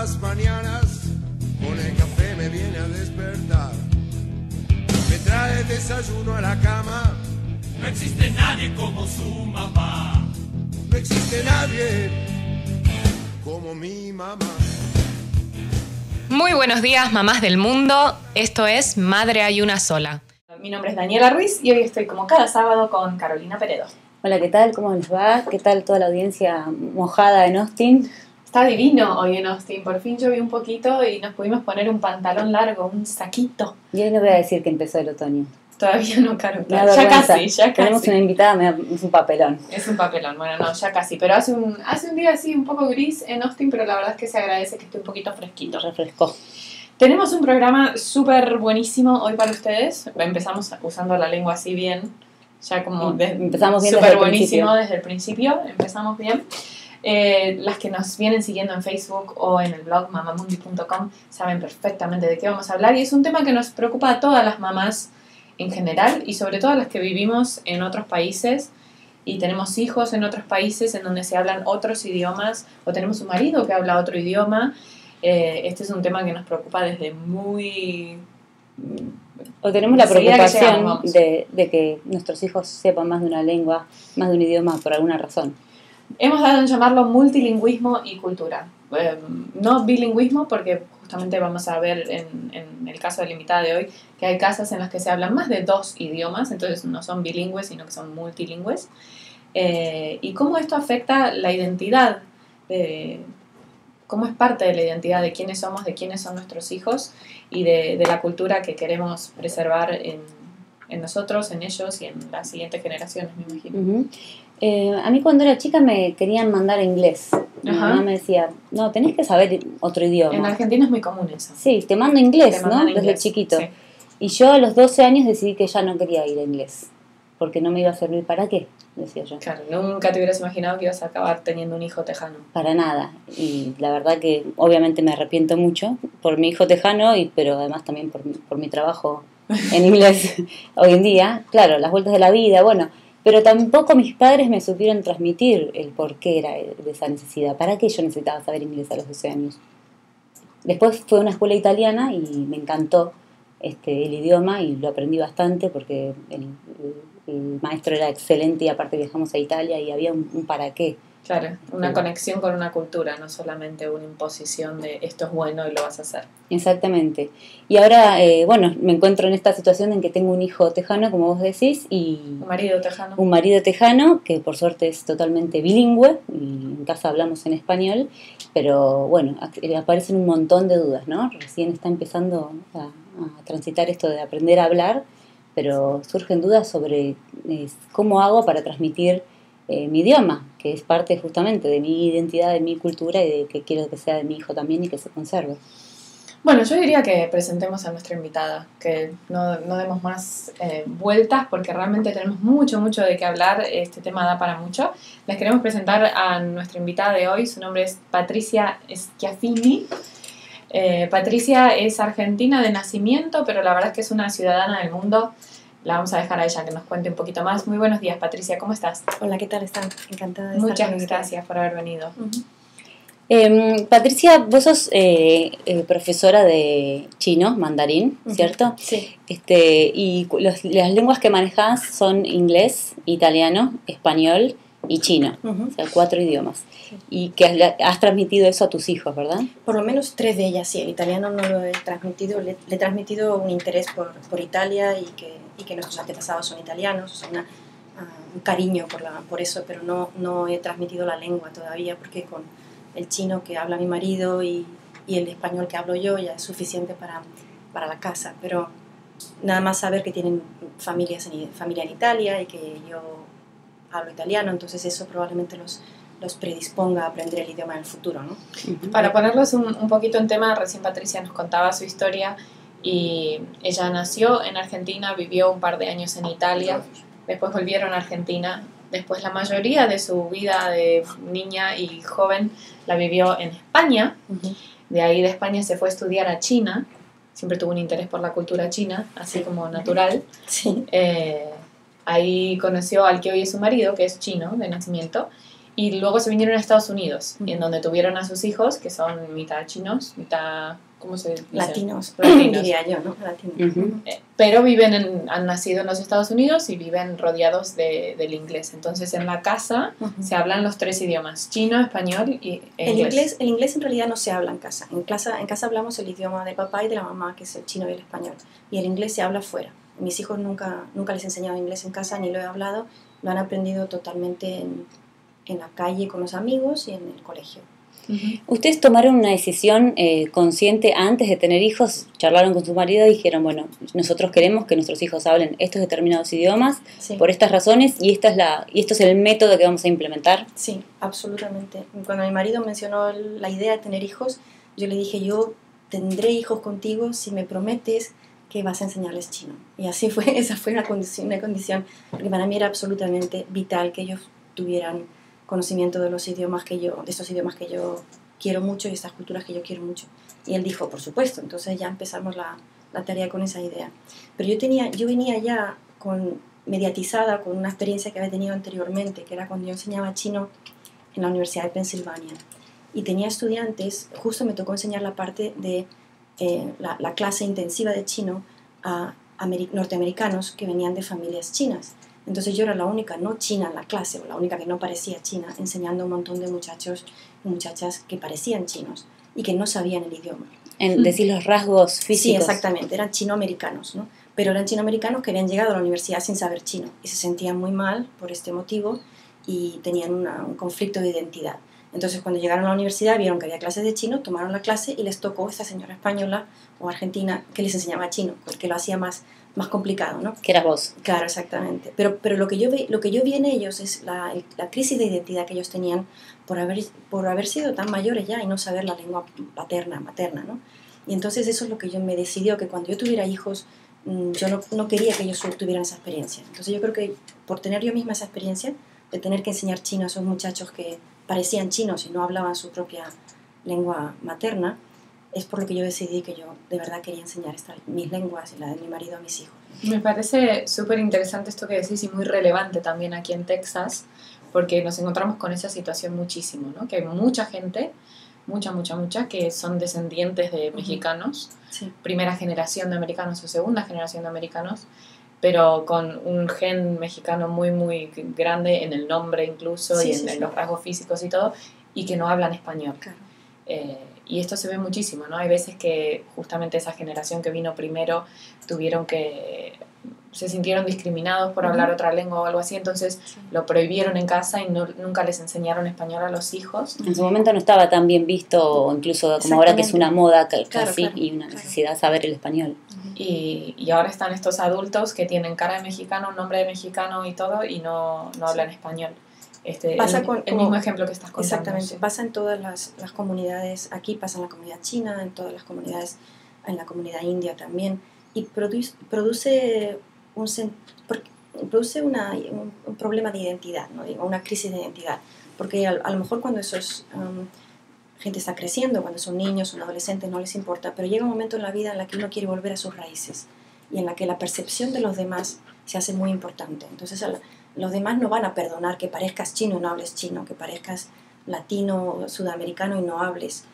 las mañanas, con el café me viene a despertar. Me trae desayuno a la cama. No existe nadie como su mamá. No existe nadie como mi mamá. Muy buenos días, mamás del mundo. Esto es Madre hay una sola. Mi nombre es Daniela Ruiz y hoy estoy como cada sábado con Carolina Peredo. Hola, ¿qué tal? ¿Cómo les va? ¿Qué tal toda la audiencia mojada en Austin? Está divino hoy en Austin. Por fin llovió un poquito y nos pudimos poner un pantalón largo, un saquito. Y hoy no voy a decir que empezó el otoño. Todavía no, Caro. Ya casi. Tenemos una invitada, es un papelón. Es un papelón, bueno, no, ya casi. Pero hace un día así un poco gris en Austin, pero la verdad es que se agradece que esté un poquito fresquito. Refrescó. Tenemos un programa súper buenísimo hoy para ustedes. Empezamos usando la lengua así bien. Ya como empezamos bien súper buenísimo desde el principio. Empezamos bien. Las que nos vienen siguiendo en Facebook o en el blog mamamundi.com saben perfectamente de qué vamos a hablar. Y es un tema que nos preocupa a todas las mamás en general y sobre todo a las que vivimos en otros países y tenemos hijos en otros países en donde se hablan otros idiomas o tenemos un marido que habla otro idioma. Este es un tema que nos preocupa desde muy... O tenemos la preocupación llegamos, de que nuestros hijos sepan más de una lengua, más de un idioma por alguna razón. Hemos dado en llamarlo multilingüismo y cultura. No bilingüismo porque justamente vamos a ver en el caso de la invitada de hoy que hay casas en las que se hablan más de 2 idiomas, entonces no son bilingües sino que son multilingües. Y cómo esto afecta la identidad, cómo es parte de la identidad de quiénes somos, de quiénes son nuestros hijos y de la cultura que queremos preservar en nosotros, en ellos y en las siguientes generaciones, me imagino. Uh-huh. A mí cuando era chica me querían mandar a inglés. Mi Ajá. mamá me decía, no, tenés que saber otro idioma. En Argentina es muy común eso. Sí, te mando inglés, Te ¿no? mandan Desde inglés, chiquito. sí. Y yo a los 12 años decidí que ya no quería ir a inglés. Porque no me iba a servir para qué, decía yo. Claro, nunca te hubieras imaginado que ibas a acabar teniendo un hijo tejano. Para nada. Y la verdad que obviamente me arrepiento mucho por mi hijo tejano, pero además también por mi trabajo en inglés hoy en día. Claro, las vueltas de la vida, bueno. Pero tampoco mis padres me supieron transmitir el por qué era de esa necesidad. ¿Para qué yo necesitaba saber inglés a los 12 años? Después fue a una escuela italiana y me encantó el idioma y lo aprendí bastante porque el maestro era excelente y aparte viajamos a Italia y había un para qué. Claro, una Sí. conexión con una cultura, no solamente una imposición de esto es bueno y lo vas a hacer. Exactamente. Y ahora, me encuentro en esta situación en que tengo un hijo tejano, como vos decís, y Un marido tejano. un marido tejano, que por suerte es totalmente bilingüe, y en casa hablamos en español, pero bueno, aparecen un montón de dudas, ¿no? Recién está empezando a transitar esto de aprender a hablar, pero surgen dudas sobre cómo hago para transmitir mi idioma, que es parte justamente de mi identidad, de mi cultura y de que quiero que sea de mi hijo también y que se conserve. Bueno, yo diría que presentemos a nuestra invitada, que no demos más vueltas porque realmente tenemos mucho de qué hablar, este tema da para mucho. Les queremos presentar a nuestra invitada de hoy, su nombre es Patricia Schiaffini. Patricia es argentina de nacimiento, pero la verdad es que es una ciudadana del mundo. La vamos a dejar a ella que nos cuente un poquito más. Muy buenos días, Patricia, ¿cómo estás? Hola, ¿qué tal están? Encantada de estar Muchas con ustedes. gracias por haber venido. Patricia, vos sos profesora de chino, mandarín, ¿cierto? Sí. Y las lenguas que manejás son inglés, italiano, español y chino, Uh-huh. o sea, 4 idiomas. Sí. Y que has transmitido eso a tus hijos, ¿verdad? Por lo menos 3 de ellas, sí. El italiano no lo he transmitido. Le he transmitido un interés por Italia y que nuestros antepasados son italianos, o sea, un cariño por eso, pero no he transmitido la lengua todavía porque con el chino que habla mi marido y el español que hablo yo ya es suficiente para la casa. Pero nada más saber que tienen familia en Italia y que yo hablo italiano, entonces eso probablemente los predisponga a aprender el idioma en el futuro, ¿no? Para ponerlos un poquito en tema, recién Patricia nos contaba su historia y ella nació en Argentina, vivió un par de años en Italia, después volvieron a Argentina, después la mayoría de su vida de niña y joven la vivió en España, Uh-huh. de ahí de España se fue a estudiar a China, siempre tuvo un interés por la cultura china, así como natural. Sí. Ahí conoció al que hoy es su marido, que es chino de nacimiento, Y luego se vinieron a Estados Unidos, Ujú. en donde tuvieron a sus hijos, que son mitad chinos, mitad, ¿cómo se dice? Latinos, Latinos. diría yo, ¿no? Latinos. Ujú. Pero han nacido en los Estados Unidos y viven rodeados del inglés. Entonces en la casa Ujú. se hablan los 3 idiomas, chino, español e inglés. El inglés en realidad no se habla en casa. En casa hablamos el idioma del papá y de la mamá, que es el chino y el español. Y el inglés se habla fuera. Mis hijos nunca les he enseñado inglés en casa, ni lo he hablado. Lo han aprendido totalmente en la calle con los amigos y en el colegio. Ujú. ¿Ustedes tomaron una decisión consciente antes de tener hijos? ¿Charlaron con su marido y dijeron, bueno, nosotros queremos que nuestros hijos hablen estos determinados idiomas Sí. por estas razones y esto es el método que vamos a implementar? Sí, absolutamente. Cuando mi marido mencionó la idea de tener hijos, yo le dije, yo tendré hijos contigo si me prometes que vas a enseñarles chino. Y así fue, esa fue una condición, porque para mí era absolutamente vital que ellos tuvieran conocimiento de estos idiomas que yo quiero mucho y estas culturas que yo quiero mucho. Y él dijo, por supuesto. Entonces ya empezamos la tarea con esa idea. Pero yo venía ya mediatizada con una experiencia que había tenido anteriormente, que era cuando yo enseñaba chino en la Universidad de Pensilvania. Y tenía estudiantes, justo me tocó enseñar la parte de la clase intensiva de chino a norteamericanos que venían de familias chinas. Entonces yo era la única no china en la clase, o la única que no parecía china, enseñando a un montón de muchachos y muchachas que parecían chinos y que no sabían el idioma. Decir los rasgos físicos. Sí, exactamente, eran chinoamericanos, ¿no? Pero eran chinoamericanos que habían llegado a la universidad sin saber chino y se sentían muy mal por este motivo y tenían un conflicto de identidad. Entonces cuando llegaron a la universidad vieron que había clases de chino, tomaron la clase y les tocó esta señora española o argentina que les enseñaba chino, porque lo hacía más complicado, ¿no? Que eras vos. Claro, exactamente. Pero lo que yo vi en ellos es la crisis de identidad que ellos tenían por haber sido tan mayores ya y no saber la lengua materna, ¿no? Y entonces eso es lo que yo me decidió, que cuando yo tuviera hijos, yo no quería que ellos tuvieran esa experiencia. Entonces yo creo que por tener yo misma esa experiencia, de tener que enseñar chino a esos muchachos que parecían chinos y no hablaban su propia lengua materna, es por lo que yo decidí que yo de verdad quería enseñar mis lenguas y la de mi marido a mis hijos. Me parece súper interesante esto que decís y muy relevante también aquí en Texas, porque nos encontramos con esa situación muchísimo, ¿no? Que hay mucha gente, mucha, que son descendientes de mexicanos, Sí. primera generación de americanos o segunda generación de americanos, pero con un gen mexicano muy, muy grande en el nombre incluso Sí, y sí, en sí. los rasgos físicos y todo, y que no hablan español. Claro. Y esto se ve muchísimo, ¿no? Hay veces que justamente esa generación que vino primero se sintieron discriminados por hablar otra lengua o algo así, entonces Sí. lo prohibieron en casa y nunca les enseñaron español a los hijos. En su momento no estaba tan bien visto, incluso como ahora que es una moda casi Claro, y una claro. necesidad saber el español. Y ahora están estos adultos que tienen cara de mexicano, nombre de mexicano y todo, y no hablan español. Pasa El mismo ejemplo que estás contando. Exactamente, Sí. pasa en todas las comunidades, aquí pasa en la comunidad china, en todas las comunidades, en la comunidad india también, y produce un problema de identidad, ¿no? Digo, una crisis de identidad, porque a lo mejor cuando gente está creciendo, cuando son niños, son adolescentes, no les importa, pero llega un momento en la vida en la que uno quiere volver a sus raíces y en la que la percepción de los demás se hace muy importante. Entonces los demás no van a perdonar que parezcas chino y no hables chino, que parezcas latino o sudamericano y no hables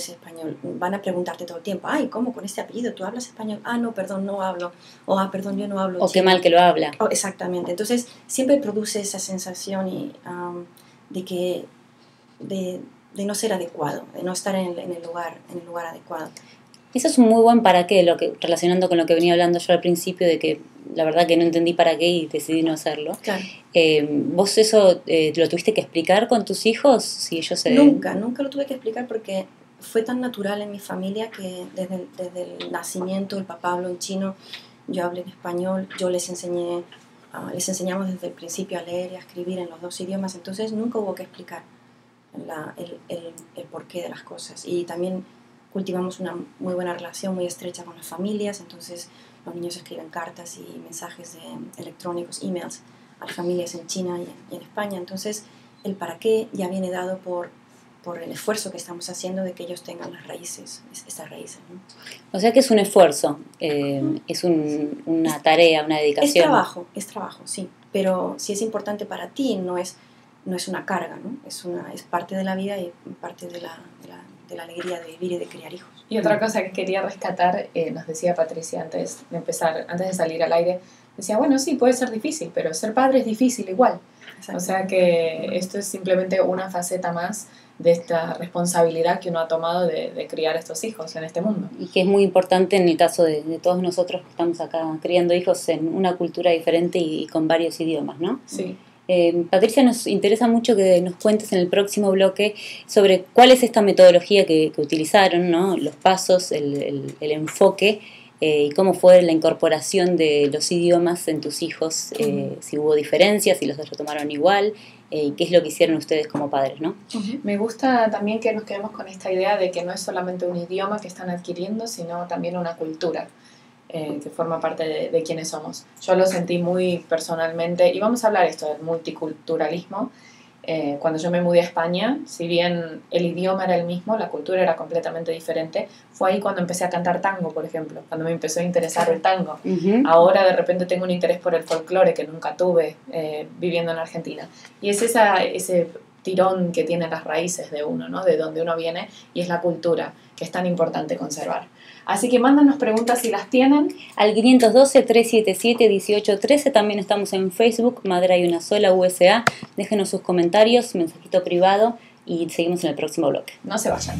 español. Van a preguntarte todo el tiempo, ay, ¿cómo con este apellido tú hablas español? Ah, no, perdón, no hablo. O, ah, perdón, yo no hablo O chino. qué mal que lo habla. Oh, exactamente. Entonces siempre produce esa sensación de no ser adecuado, de no estar en el lugar adecuado. Eso es un muy buen para qué, relacionando con lo que venía hablando yo al principio, de que la verdad que no entendí para qué y decidí no hacerlo. Claro. ¿Vos eso lo tuviste que explicar con tus hijos? Si ellos Nunca lo tuve que explicar porque fue tan natural en mi familia que desde el nacimiento el papá habló en chino, yo hablé en español, les enseñamos desde el principio a leer y a escribir en los dos idiomas, entonces nunca hubo que explicar el porqué de las cosas. Y también cultivamos una muy buena relación, muy estrecha con las familias, entonces los niños escriben cartas y mensajes electrónicos, emails, a las familias en China y en España, entonces el para qué ya viene dado por el esfuerzo que estamos haciendo de que ellos tengan las raíces, estas raíces, ¿no? O sea que es un esfuerzo, es una tarea, una dedicación. Es trabajo, sí, pero si es importante para ti, no es no es una carga, ¿no? Es parte de la vida y parte de la alegría de vivir y de criar hijos. Y otra cosa que quería rescatar, nos decía Patricia antes de salir al aire, decía, bueno, sí, puede ser difícil, pero ser padre es difícil igual. O sea que esto es simplemente una faceta más de esta responsabilidad que uno ha tomado de criar estos hijos en este mundo. Y que es muy importante en el caso de todos nosotros que estamos acá criando hijos en una cultura diferente y con varios idiomas, ¿no? Sí. Patricia, nos interesa mucho que nos cuentes en el próximo bloque sobre cuál es esta metodología que utilizaron, ¿no? Los pasos, el enfoque y cómo fue la incorporación de los idiomas en tus hijos, si hubo diferencias, si los dos lo tomaron igual, y qué es lo que hicieron ustedes como padres, ¿no? Me gusta también que nos quedemos con esta idea de que no es solamente un idioma que están adquiriendo, sino también una cultura que forma parte de quienes somos. Yo lo sentí muy personalmente, y vamos a hablar esto del multiculturalismo. Cuando yo me mudé a España, si bien el idioma era el mismo, la cultura era completamente diferente. Fue ahí cuando empecé a cantar tango, por ejemplo, cuando me empezó a interesar el tango. Ahora de repente tengo un interés por el folclore que nunca tuve viviendo en Argentina. Y es ese tirón que tienen las raíces de uno, ¿no? De donde uno viene, y es la cultura, que es tan importante conservar. Así que mándanos preguntas si las tienen. Al 512-377-1813, también estamos en Facebook, Madre hay una sola, USA. Déjenos sus comentarios, mensajito privado, y seguimos en el próximo bloque. No se vayan.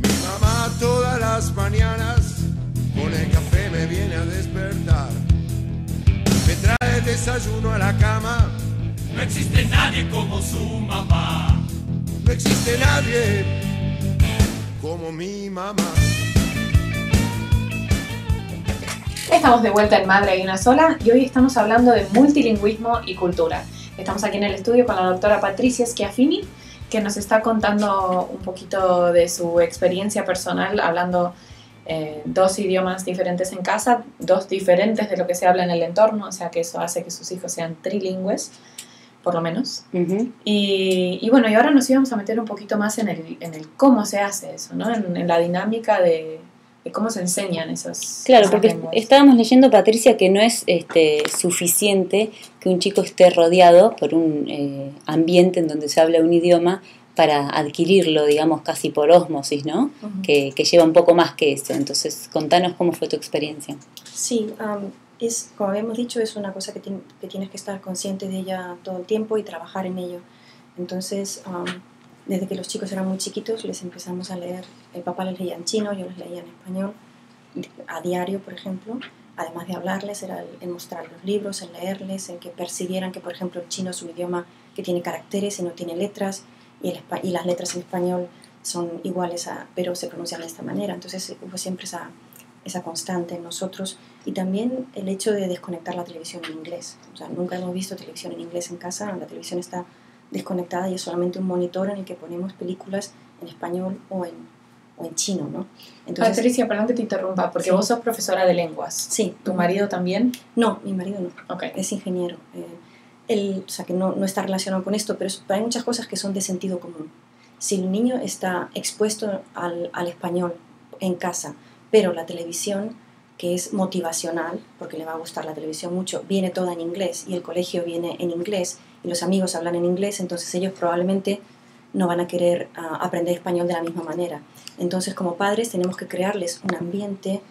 Mi mamá todas las mañanas con el café me viene a despertar. Me trae el desayuno a la cama. No existe nadie como su mamá. No existe nadie como mi mamá. Estamos de vuelta en Madre hay una sola y hoy estamos hablando de multilingüismo y cultura. Estamos aquí en el estudio con la doctora Patricia Schiaffini, que nos está contando un poquito de su experiencia personal hablando dos idiomas diferentes en casa, dos diferentes de lo que se habla en el entorno, o sea que eso hace que sus hijos sean trilingües, por lo menos. Y bueno, y ahora nos íbamos a meter un poquito más en el cómo se hace eso, ¿no? En la dinámica de cómo se enseñan esas Claro, porque lenguas. estábamos leyendo, Patricia, que no es suficiente que un chico esté rodeado por un ambiente en donde se habla un idioma para adquirirlo, digamos, casi por ósmosis, ¿no? Que lleva un poco más que eso. Entonces, contanos cómo fue tu experiencia. Sí, como habíamos dicho, es una cosa que tienes que estar consciente de ella todo el tiempo y trabajar en ello. Entonces, desde que los chicos eran muy chiquitos, les empezamos a leer. El papá les leía en chino, yo les leía en español, a diario, por ejemplo. Además de hablarles, era el mostrar los libros, el leerles, el que percibieran que, por ejemplo, el chino es un idioma que tiene caracteres y no tiene letras, y las letras en español son iguales, pero se pronuncian de esta manera. Entonces, hubo siempre esa constante en nosotros, y también el hecho de desconectar la televisión en inglés. O sea, nunca hemos visto televisión en inglés en casa, la televisión está desconectada y es solamente un monitor en el que ponemos películas en español o en chino, ¿no? Entonces, Patricia, perdón que te interrumpa, porque sí. Vos sos profesora de lenguas. Sí. ¿Tu marido también? No, mi marido no. Okay. Es ingeniero. O sea, que no está relacionado con esto, pero hay muchas cosas que son de sentido común. Si el niño está expuesto al español en casa, pero la televisión, que es motivacional, porque le va a gustar la televisión mucho, viene toda en inglés y el colegio viene en inglés y los amigos hablan en inglés, entonces ellos probablemente no van a querer aprender español de la misma manera. Entonces, como padres, tenemos que crearles un ambiente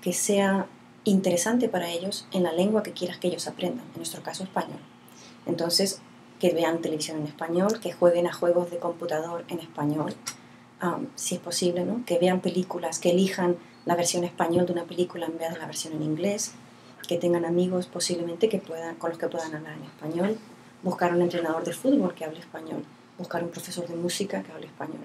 que sea interesante para ellos en la lengua que quieras que ellos aprendan, en nuestro caso español. Entonces, que vean televisión en español, que jueguen a juegos de computador en español, si es posible, ¿no? Que vean películas, que elijan la versión español de una película en vez de la versión en inglés, que tengan amigos posiblemente con los que puedan hablar en español, buscar un entrenador de fútbol que hable español, buscar un profesor de música que hable español,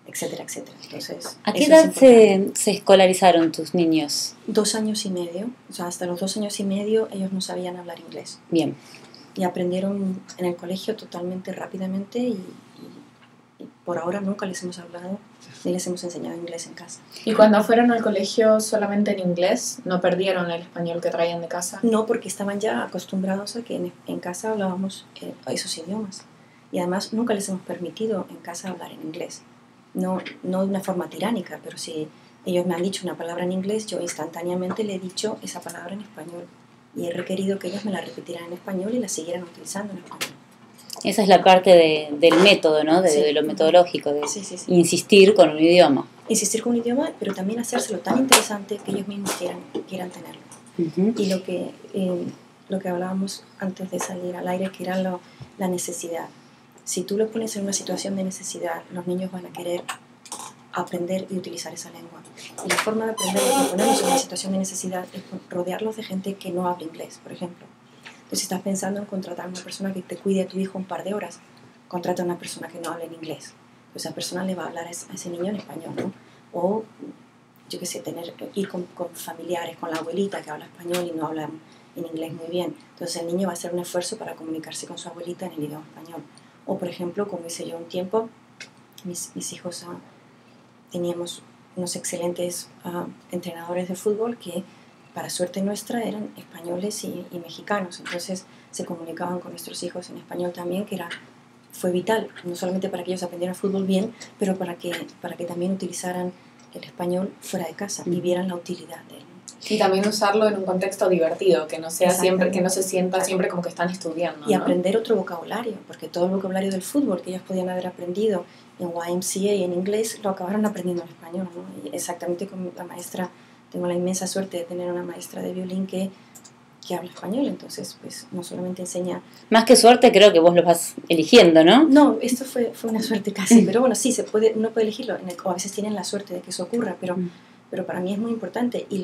etcétera, etcétera. Entonces, ¿a qué edad se escolarizaron tus niños? 2 años y medio, o sea, hasta los 2 años y medio ellos no sabían hablar inglés. Bien. Y aprendieron en el colegio totalmente rápidamente y por ahora nunca les hemos hablado ni les hemos enseñado inglés en casa. ¿Y cuando fueron al colegio solamente en inglés? ¿No perdieron el español que traían de casa? No, porque estaban ya acostumbrados a que en casa hablábamos esos idiomas. Y además nunca les hemos permitido en casa hablar en inglés. No de una forma tiránica, pero si ellos me han dicho una palabra en inglés, yo instantáneamente le he dicho esa palabra en español. y he requerido que ellos me la repitieran en español y la siguieran utilizando en español. Esa es la parte del método, ¿no? De lo metodológico, de Sí. insistir con un idioma. Insistir con un idioma, pero también hacérselo tan interesante que ellos mismos quieran tenerlo. Ujú. Y lo que hablábamos antes de salir al aire, que era la necesidad. Si tú lo pones en una situación de necesidad, los niños van a querer aprender y utilizar esa lengua. Y la forma de aprender y ponerlos en una situación de necesidad es rodearlos de gente que no habla inglés, por ejemplo. Entonces, si estás pensando en contratar a una persona que te cuide a tu hijo un par de horas, contrata a una persona que no hable en inglés. Pues esa persona le va a hablar a ese niño en español, ¿no? O, yo qué sé, ir con familiares, con la abuelita que habla español y no habla en inglés muy bien. Entonces el niño va a hacer un esfuerzo para comunicarse con su abuelita en el idioma español. O, por ejemplo, como hice yo un tiempo, mis hijos teníamos unos excelentes entrenadores de fútbol que, para suerte nuestra, eran españoles y mexicanos. Entonces se comunicaban con nuestros hijos en español también, que fue vital, no solamente para que ellos aprendieran fútbol bien, pero para que también utilizaran el español fuera de casa y vieran la utilidad de él. Y también usarlo en un contexto divertido, que no sea siempre, que no se sienta Claro. siempre como que están estudiando. Y ¿no? aprender otro vocabulario, porque todo el vocabulario del fútbol que ellos podían haber aprendido en YMCA y en inglés, lo acabaron aprendiendo en español, ¿no? Y exactamente como la maestra, tengo la inmensa suerte de tener una maestra de violín que habla español, entonces pues no solamente enseña... Más que suerte, creo que vos lo vas eligiendo, ¿no? No, esto fue una suerte casi, pero bueno, sí, uno puede elegirlo, o a veces tienen la suerte de que eso ocurra, pero para mí es muy importante y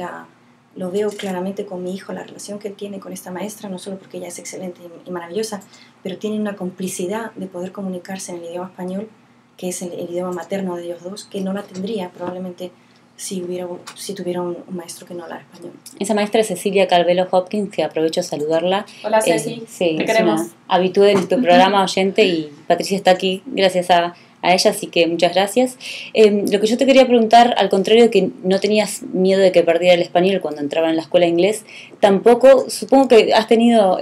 lo veo claramente con mi hijo, la relación que él tiene con esta maestra, no solo porque ella es excelente y maravillosa, pero tienen una complicidad de poder comunicarse en el idioma español, que es el idioma materno de ellos dos, que no la tendría probablemente si tuviera un maestro que no hablara español. Esa maestra es Cecilia Calvelo Hopkins, que aprovecho a saludarla. Hola Ceci, sí, te es queremos. una habitué de nuestro programa, oyente, y Patricia está aquí gracias a ella, así que muchas gracias. Lo que yo te quería preguntar, al contrario de que no tenías miedo de que perdiera el español cuando entraba en la escuela de inglés, tampoco, supongo que has tenido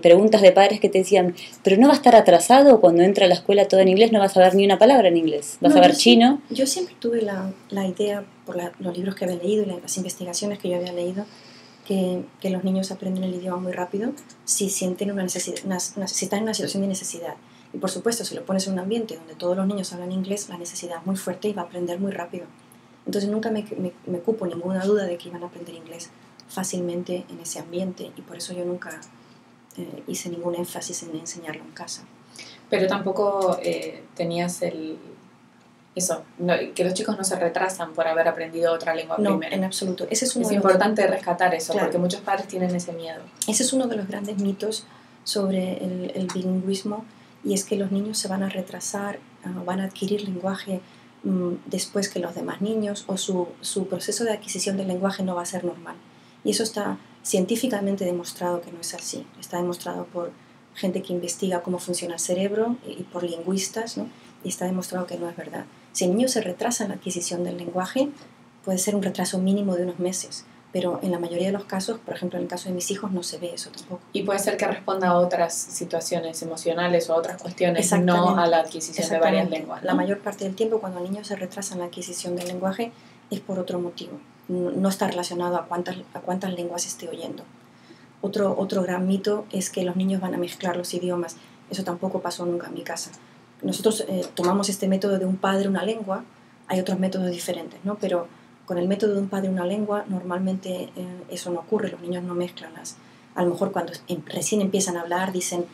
preguntas de padres que te decían, pero no va a estar atrasado cuando entra a la escuela todo en inglés, no vas a ver ni una palabra en inglés, vas a ver chino. Yo siempre tuve la idea, por los libros que había leído y las investigaciones que yo había leído, que los niños aprenden el idioma muy rápido si sienten una necesidad, si están en una situación de necesidad. Y por supuesto, si lo pones en un ambiente donde todos los niños hablan inglés, la necesidad es muy fuerte y va a aprender muy rápido. Entonces nunca me cupo ninguna duda de que iban a aprender inglés fácilmente en ese ambiente, y por eso yo nunca hice ningún énfasis en enseñarlo en casa. Pero tampoco tenías que los chicos no se retrasan por haber aprendido otra lengua No, primero. en absoluto. Ese es importante rescatar eso, Claro. porque muchos padres tienen ese miedo. Ese es uno de los grandes mitos sobre el bilingüismo, y es que los niños se van a retrasar, van a adquirir lenguaje después que los demás niños, o su proceso de adquisición del lenguaje no va a ser normal. Y eso está científicamente demostrado que no es así. Está demostrado por gente que investiga cómo funciona el cerebro y por lingüistas, ¿no? Y está demostrado que no es verdad. Si el niño se retrasa en la adquisición del lenguaje, puede ser un retraso mínimo de unos meses, pero en la mayoría de los casos, por ejemplo en el caso de mis hijos, no se ve eso tampoco. Y puede ser que responda a otras situaciones emocionales o a otras cuestiones, no a la adquisición de varias lenguas, ¿no? La mayor parte del tiempo, cuando el niño se retrasa en la adquisición del lenguaje, es por otro motivo. No está relacionado a cuántas lenguas esté oyendo. Otro gran mito es que los niños van a mezclar los idiomas. Eso tampoco pasó nunca en mi casa. Nosotros tomamos este método de un padre, una lengua. Hay otros métodos diferentes, ¿no? Pero con el método de un padre, una lengua, normalmente eso no ocurre. Los niños no mezclan las. A lo mejor cuando recién empiezan a hablar dicen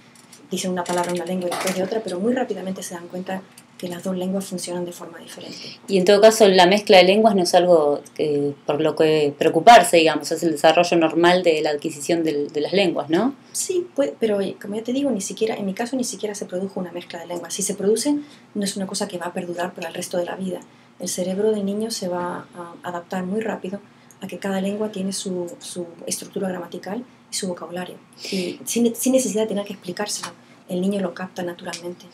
una palabra en una lengua y después de otra, pero muy rápidamente se dan cuenta que las dos lenguas funcionan de forma diferente. Y en todo caso, la mezcla de lenguas no es algo por lo que preocuparse, digamos, es el desarrollo normal de la adquisición de las lenguas, ¿no? Sí, pero como ya te digo, en mi caso ni siquiera se produjo una mezcla de lenguas. Si se produce, no es una cosa que va a perdurar para el resto de la vida. El cerebro del niño se va a adaptar muy rápido a que cada lengua tiene su estructura gramatical y su vocabulario. Y sin necesidad de tener que explicárselo, el niño lo capta naturalmente.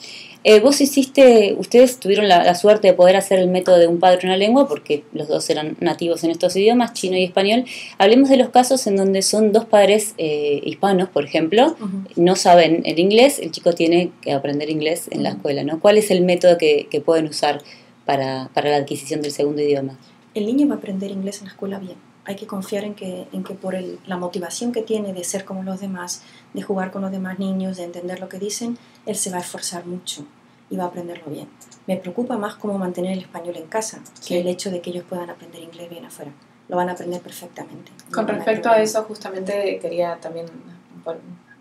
Ustedes tuvieron la suerte de poder hacer el método de un padre una lengua, porque los dos eran nativos en estos idiomas, chino y español. Hablemos de los casos en donde son dos padres hispanos, por ejemplo, no saben el inglés, el chico tiene que aprender inglés en la escuela, ¿no? ¿Cuál es el método que pueden usar para la adquisición del segundo idioma? El niño va a aprender inglés en la escuela bien. hay que confiar en que por la motivación que tiene de ser como los demás, de jugar con los demás niños, de entender lo que dicen, él se va a esforzar mucho y va a aprenderlo bien. Me preocupa más cómo mantener el español en casa que el hecho de que ellos puedan aprender inglés bien afuera. Lo van a aprender perfectamente. Con respecto a eso, justamente quería también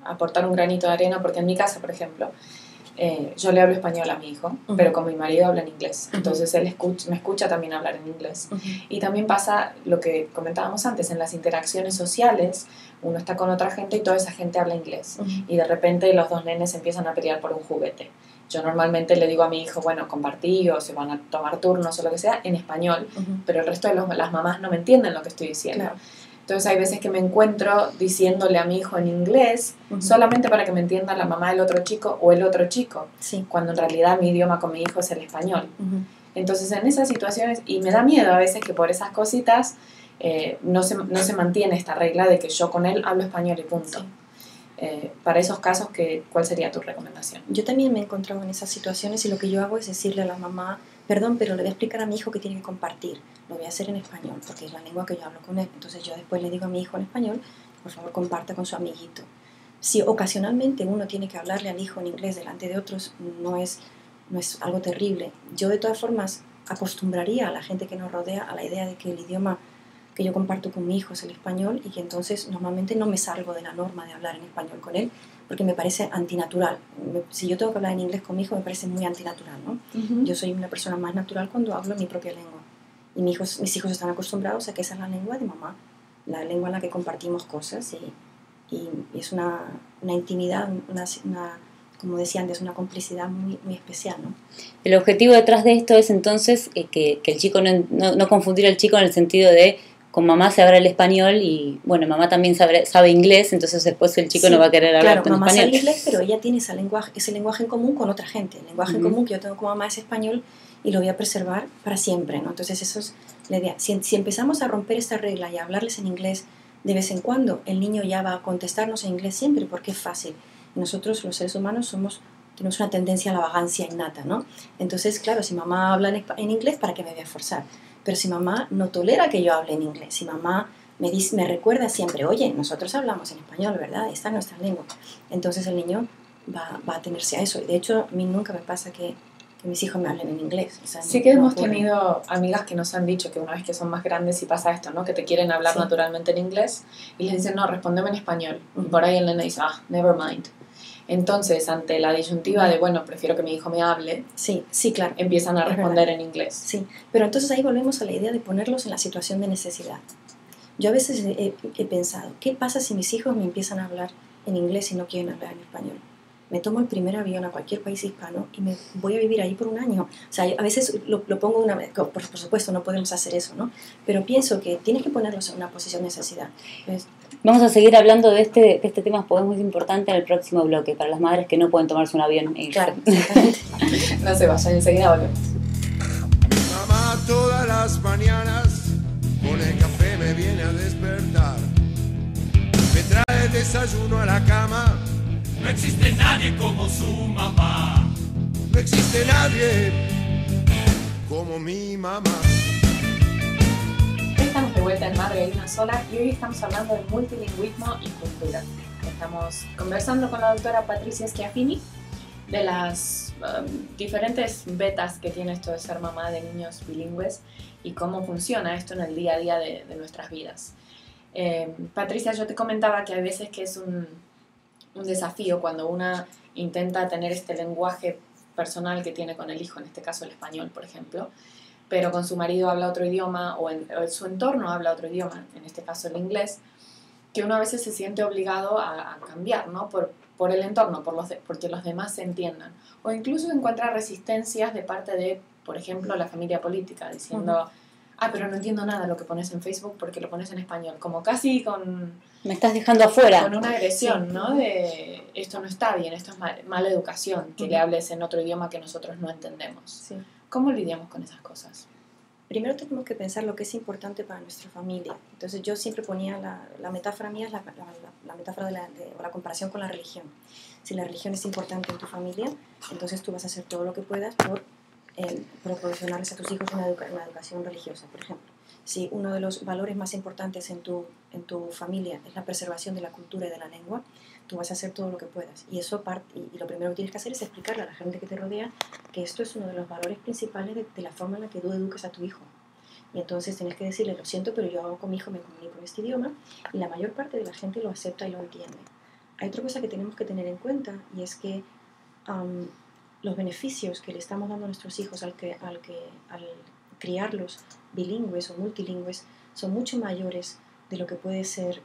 aportar un granito de arena, porque en mi casa, por ejemplo, yo le hablo español a mi hijo, pero con mi marido habla en inglés. Entonces él me escucha también hablar en inglés. Y también pasa lo que comentábamos antes, en las interacciones sociales, uno está con otra gente y toda esa gente habla inglés. Y de repente los dos nenes empiezan a pelear por un juguete. Yo normalmente le digo a mi hijo, bueno, compartí o se van a tomar turnos o lo que sea en español, pero el resto de las mamás no me entienden lo que estoy diciendo. Claro. Entonces hay veces que me encuentro diciéndole a mi hijo en inglés solamente para que me entienda la mamá del otro chico o el otro chico, cuando en realidad mi idioma con mi hijo es el español. Entonces en esas situaciones, y me da miedo a veces que por esas cositas no se mantiene esta regla de que yo con él hablo español y punto. Para esos casos, ¿cuál sería tu recomendación? Yo también me he encontrado en esas situaciones y lo que yo hago es decirle a la mamá, perdón, pero le voy a explicar a mi hijo que tiene que compartir. Lo voy a hacer en español, porque es la lengua que yo hablo con él. Entonces yo después le digo a mi hijo en español, por favor comparta con su amiguito. Si ocasionalmente uno tiene que hablarle al hijo en inglés delante de otros, no es algo terrible. Yo de todas formas acostumbraría a la gente que nos rodea a la idea de que el idioma que yo comparto con mi hijo es el español y que entonces normalmente no me salgo de la norma de hablar en español con él porque me parece antinatural. Si yo tengo que hablar en inglés con mi hijo me parece muy antinatural, ¿no? Yo soy una persona más natural cuando hablo mi propia lengua y mis hijos están acostumbrados a que esa es la lengua de mamá, la lengua en la que compartimos cosas y es una intimidad, como decía antes, una complicidad muy, muy especial, ¿no? El objetivo detrás de esto es entonces que el chico no confundir al chico en el sentido de con mamá se habla el español y bueno, mamá también sabe inglés, entonces después el chico no va a querer hablar en español. Claro, mamá sabe inglés, pero ella tiene ese lenguaje en común con otra gente. El lenguaje en común que yo tengo con mamá es español y lo voy a preservar para siempre, ¿no? Entonces eso es la idea. Si empezamos a romper esta regla y a hablarles en inglés de vez en cuando, el niño ya va a contestarnos en inglés siempre porque es fácil. Y nosotros, los seres humanos, tenemos una tendencia a la vagancia innata, ¿no? Entonces, claro, si mamá habla en inglés, ¿para qué me voy a esforzar? Pero si mamá no tolera que yo hable en inglés, si mamá me recuerda siempre, oye, nosotros hablamos en español, ¿verdad? Esta es nuestra lengua. Entonces el niño va a atenerse a eso. Y de hecho, a mí nunca me pasa que mis hijos me hablen en inglés. O sea, sí que hemos tenido amigas que nos han dicho que una vez que son más grandes y pasa esto, ¿no? Que te quieren hablar naturalmente en inglés y les dicen, no, respondeme en español. Y por ahí el nene dice, never mind. Entonces, ante la disyuntiva de, bueno, prefiero que mi hijo me hable, sí, claro, empiezan a responder en inglés. Sí, pero entonces ahí volvemos a la idea de ponerlos en la situación de necesidad. Yo a veces he pensado, ¿qué pasa si mis hijos me empiezan a hablar en inglés y no quieren hablar en español? Me tomo el primer avión a cualquier país hispano y me voy a vivir ahí por un año. O sea, a veces lo pongo una vez, por supuesto no podemos hacer eso, ¿no? Pero pienso que tienes que ponerlos en una posición de necesidad. Entonces, vamos a seguir hablando de este tema porque es muy importante en el próximo bloque para las madres que no pueden tomarse un avión. Claro, exactamente. No se vayan, enseguida volvemos. Mi mamá todas las mañanas con el café me viene a despertar. Me trae el desayuno a la cama. No existe nadie como su mamá. No existe nadie como mi mamá. Estamos de vuelta en Madre hay una sola y hoy estamos hablando de multilingüismo y cultura. Estamos conversando con la doctora Patricia Schiaffini de las diferentes vetas que tiene esto de ser mamá de niños bilingües y cómo funciona esto en el día a día de nuestras vidas. Patricia, yo te comentaba que hay veces que es un desafío cuando una intenta tener este lenguaje personal que tiene con el hijo, en este caso el español, por ejemplo, pero con su marido habla otro idioma o en su entorno habla otro idioma, en este caso el inglés, que uno a veces se siente obligado a cambiar, ¿no? Por el entorno, porque los demás se entiendan. O incluso encuentra resistencias de parte de, por ejemplo, la familia política, diciendo, pero no entiendo nada de lo que pones en Facebook porque lo pones en español, como casi con... Me estás dejando afuera. Con una agresión, ¿no? De esto no está bien, esto es mala educación, que le hables en otro idioma que nosotros no entendemos. Sí. ¿Cómo lidiamos con esas cosas? Primero tenemos que pensar lo que es importante para nuestra familia. Entonces yo siempre ponía la metáfora mía, es la metáfora o la comparación con la religión. Si la religión es importante en tu familia, entonces tú vas a hacer todo lo que puedas por proporcionarles a tus hijos una educación religiosa, por ejemplo. si uno de los valores más importantes en tu familia es la preservación de la cultura y de la lengua, tú vas a hacer todo lo que puedas. Y eso y lo primero que tienes que hacer es explicarle a la gente que te rodea que esto es uno de los valores principales de la forma en la que tú educas a tu hijo. Y entonces tienes que decirle, lo siento, pero yo con mi hijo me comunico en este idioma, y la mayor parte de la gente lo acepta y lo entiende. Hay otra cosa que tenemos que tener en cuenta, y es que los beneficios que le estamos dando a nuestros hijos al criarlos bilingües o multilingües son mucho mayores de lo que puede ser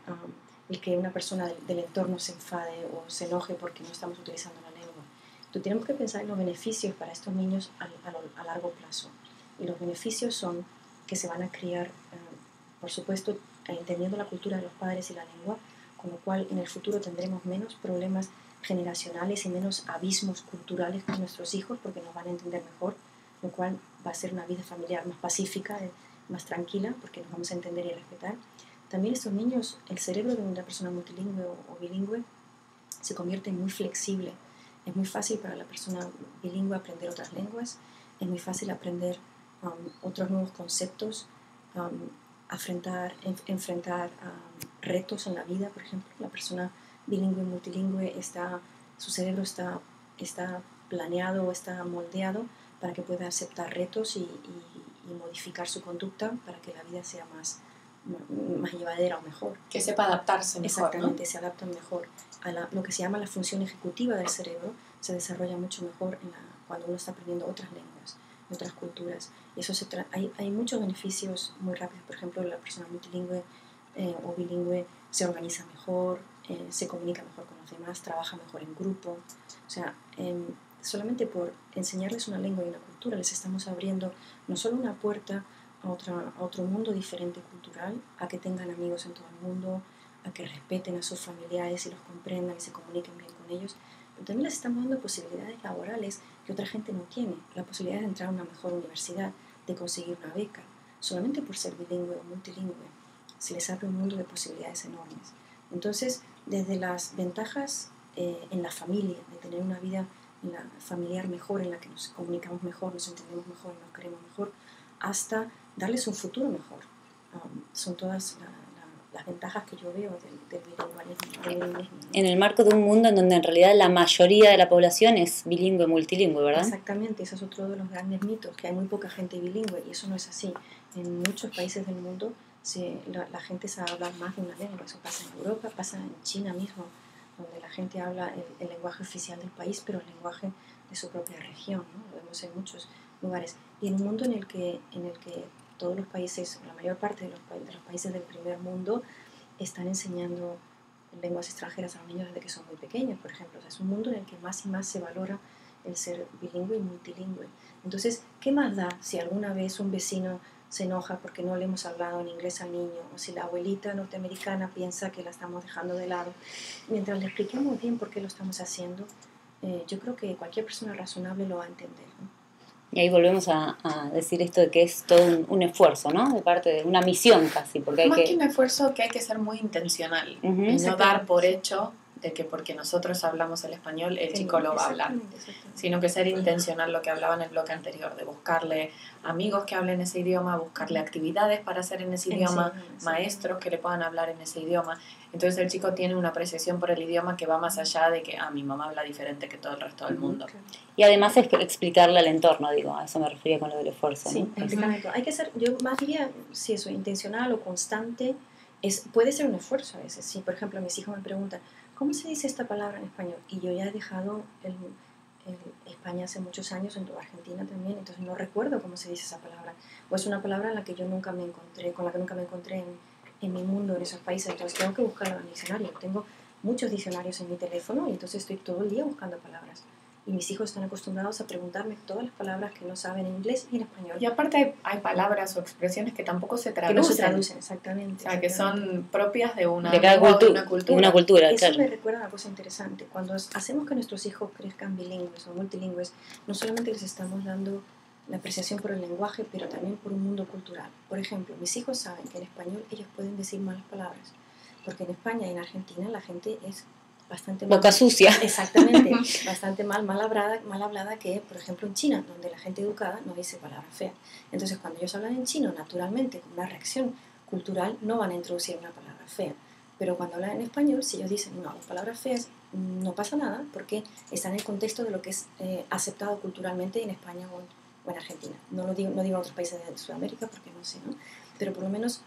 el que una persona del entorno se enfade o se enoje porque no estamos utilizando la lengua. Entonces tenemos que pensar en los beneficios para estos niños a largo plazo. Y los beneficios son que se van a criar, por supuesto, entendiendo la cultura de los padres y la lengua, con lo cual en el futuro tendremos menos problemas generacionales y menos abismos culturales con nuestros hijos, porque nos van a entender mejor, lo cual va a ser una vida familiar más pacífica, más tranquila, porque nos vamos a entender y a respetar. También estos niños, el cerebro de una persona multilingüe o bilingüe se convierte en muy flexible. Es muy fácil para la persona bilingüe aprender otras lenguas, es muy fácil aprender otros nuevos conceptos, enfrentar retos en la vida. Por ejemplo, la persona bilingüe y multilingüe, su cerebro está planeado o está moldeado para que pueda aceptar retos y modificar su conducta para que la vida sea más llevadera o mejor. Que sepa adaptarse mejor. Exactamente, ¿no? Se adaptan mejor. Lo que se llama la función ejecutiva del cerebro se desarrolla mucho mejor cuando uno está aprendiendo otras lenguas, otras culturas. Y eso hay muchos beneficios muy rápidos. Por ejemplo, la persona multilingüe o bilingüe se organiza mejor, se comunica mejor con los demás, trabaja mejor en grupo. O sea, solamente por enseñarles una lengua y una cultura les estamos abriendo no solo una puerta a otro mundo diferente cultural, a que tengan amigos en todo el mundo, a que respeten a sus familiares y los comprendan y se comuniquen bien con ellos, pero también les estamos dando posibilidades laborales que otra gente no tiene, la posibilidad de entrar a una mejor universidad, de conseguir una beca, solamente por ser bilingüe o multilingüe. Se les abre un mundo de posibilidades enormes. Entonces, desde las ventajas en la familia, de tener una vida familiar mejor, en la que nos comunicamos mejor, nos entendemos mejor y nos queremos mejor, hasta darles un futuro mejor. Son todas las ventajas que yo veo del bilingüismo. En el marco de un mundo en donde en realidad la mayoría de la población es bilingüe, multilingüe, ¿verdad? Exactamente, ese es otro de los grandes mitos, que hay muy poca gente bilingüe, y eso no es así. En muchos países del mundo la gente sabe hablar más de una lengua. Eso pasa en Europa, pasa en China mismo, donde la gente habla el lenguaje oficial del país, pero el lenguaje de su propia región, ¿no? Lo vemos en muchos lugares. Y en un mundo en el que todos los países, la mayor parte de los países del primer mundo, están enseñando lenguas extranjeras a los niños desde que son muy pequeños, por ejemplo. O sea, es un mundo en el que más y más se valora el ser bilingüe y multilingüe. Entonces, ¿qué más da si alguna vez un vecino se enoja porque no le hemos hablado en inglés al niño, o si la abuelita norteamericana piensa que la estamos dejando de lado? Mientras le expliquemos bien por qué lo estamos haciendo, yo creo que cualquier persona razonable lo va a entender, ¿no? Y ahí volvemos a decir esto de que es todo un esfuerzo, ¿no? De parte de una misión casi, porque hay Más que un esfuerzo, que hay que ser muy intencional y no dar por hecho de que porque nosotros hablamos el español el chico lo va a hablar, sino que ser intencional, lo que hablaba en el bloque anterior, de buscarle amigos que hablen ese idioma, buscarle actividades para hacer en ese idioma, maestros que le puedan hablar en ese idioma. Entonces el chico tiene una apreciación por el idioma que va más allá de que mi mamá habla diferente que todo el resto del mundo. Y además es que explicarle al entorno, digo, a eso me refería con lo del esfuerzo, sí, ¿no? Exacto. Hay que ser, yo más diría, si eso, intencional o constante, puede ser un esfuerzo a veces. Si, por ejemplo, mis hijos me preguntan, ¿cómo se dice esta palabra en español? Y yo ya he dejado España hace muchos años, en Argentina también, entonces no recuerdo cómo se dice esa palabra. O es una palabra en la que yo nunca me encontré, con la que nunca me encontré en mi mundo, en esos países. Entonces tengo que buscarlo en el diccionario. Tengo muchos diccionarios en mi teléfono y entonces estoy todo el día buscando palabras. Y mis hijos están acostumbrados a preguntarme todas las palabras que no saben en inglés y en español. Y aparte hay palabras o expresiones que tampoco se traducen. Que no se traducen, exactamente. O sea, que son propias de una cultura. Eso claro. me recuerda una cosa interesante. Cuando hacemos que nuestros hijos crezcan bilingües o multilingües, no solamente les estamos dando la apreciación por el lenguaje, pero también por un mundo cultural. Por ejemplo, mis hijos saben que en español ellos pueden decir malas palabras, porque en España y en Argentina la gente es bastante mal. Boca sucia. Exactamente, bastante mal hablada que, por ejemplo, en China, donde la gente educada no dice palabras feas. Entonces, cuando ellos hablan en chino, naturalmente, como una reacción cultural, no van a introducir una palabra fea. Pero cuando hablan en español, si ellos dicen no, las palabras feas, no pasa nada, porque está en el contexto de lo que es aceptado culturalmente en España o en Argentina. No digo en otros países de Sudamérica, porque no sé, ¿no? Pero por lo menos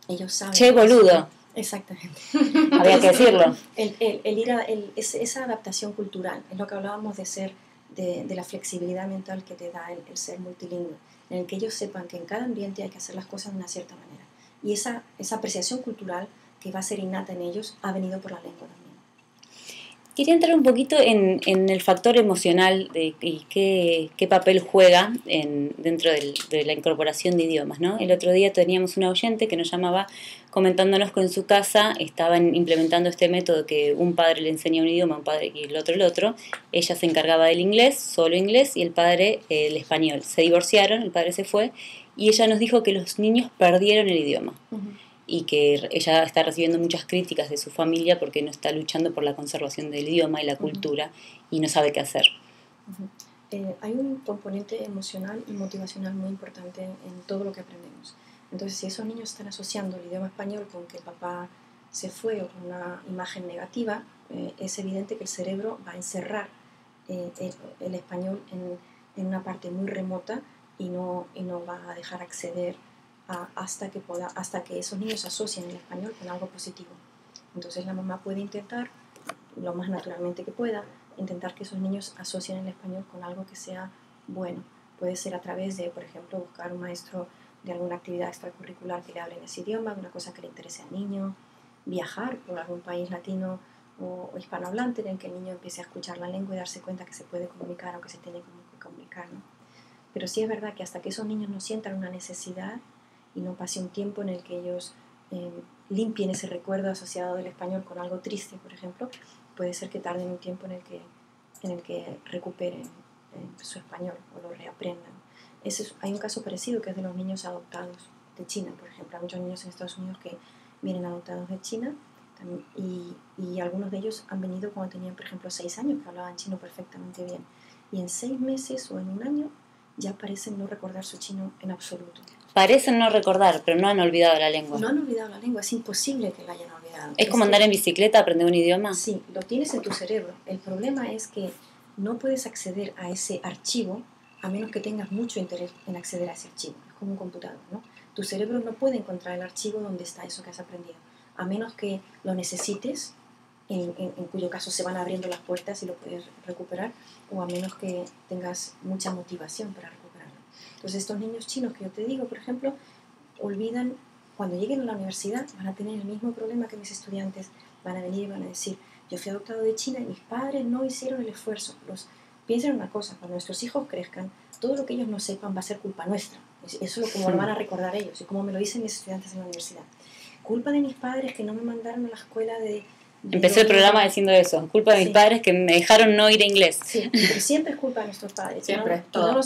ellos saben. Che, boludo. Exactamente. Había que decirlo. Esa adaptación cultural, es lo que hablábamos de la flexibilidad mental que te da el ser multilingüe, en el que ellos sepan que en cada ambiente hay que hacer las cosas de una cierta manera. Y esa apreciación cultural que va a ser innata en ellos ha venido por la lengua también. Quería entrar un poquito en el factor emocional y qué papel juega dentro de la incorporación de idiomas, ¿no? El otro día teníamos una oyente que nos llamaba comentándonos que en su casa estaban implementando este método que un padre le enseña un idioma, un padre y el otro. Ella se encargaba del inglés, solo inglés, y el padre el español. Se divorciaron, el padre se fue, y ella nos dijo que los niños perdieron el idioma. Uh-huh. Y que ella está recibiendo muchas críticas de su familia porque no está luchando por la conservación del idioma y la cultura, y no sabe qué hacer. Hay un componente emocional y motivacional muy importante en todo lo que aprendemos. Entonces, si esos niños están asociando el idioma español con que papá se fue o con una imagen negativa, es evidente que el cerebro va a encerrar el español en una parte muy remota y no va a dejar acceder hasta que esos niños asocien el español con algo positivo. Entonces la mamá puede intentar, lo más naturalmente que pueda, intentar que esos niños asocien el español con algo que sea bueno. Puede ser a través de, por ejemplo, buscar un maestro de alguna actividad extracurricular que le hable en ese idioma, una cosa que le interese al niño, viajar por algún país latino o hispanohablante en el que el niño empiece a escuchar la lengua y darse cuenta que se puede comunicar o que se tiene que comunicar, ¿no? Pero sí es verdad que hasta que esos niños no sientan una necesidad y no pase un tiempo en el que ellos limpien ese recuerdo asociado del español con algo triste, por ejemplo, puede ser que tarden un tiempo en el que recuperen su español o lo reaprendan. Hay un caso parecido que es de los niños adoptados de China, por ejemplo. Hay muchos niños en Estados Unidos que vienen adoptados de China y algunos de ellos han venido cuando tenían, por ejemplo, 6 años, que hablaban chino perfectamente bien. Y en 6 meses o en un año ya parecen no recordar su chino en absoluto. Parecen no recordar, pero no han olvidado la lengua. No han olvidado la lengua, es imposible que la hayan olvidado. ¿Es como andar en bicicleta, aprender un idioma? Sí, lo tienes en tu cerebro. El problema es que no puedes acceder a ese archivo a menos que tengas mucho interés en acceder a ese archivo. Es como un computador, ¿no? Tu cerebro no puede encontrar el archivo donde está eso que has aprendido, a menos que lo necesites, en cuyo caso se van abriendo las puertas y lo puedes recuperar, o a menos que tengas mucha motivación para recuperarlo. Entonces estos niños chinos que yo te digo, por ejemplo, olvidan, cuando lleguen a la universidad van a tener el mismo problema que mis estudiantes, van a venir y van a decir, yo fui adoptado de China y mis padres no hicieron el esfuerzo. Piensen una cosa, cuando nuestros hijos crezcan, todo lo que ellos no sepan va a ser culpa nuestra. Eso es como lo van a recordar ellos, y como me lo dicen mis estudiantes en la universidad. Culpa de mis padres que no me mandaron a la escuela de Empecé el programa diciendo eso, culpa de mis padres que me dejaron no ir a inglés. Sí, pero siempre es culpa de nuestros padres. Siempre,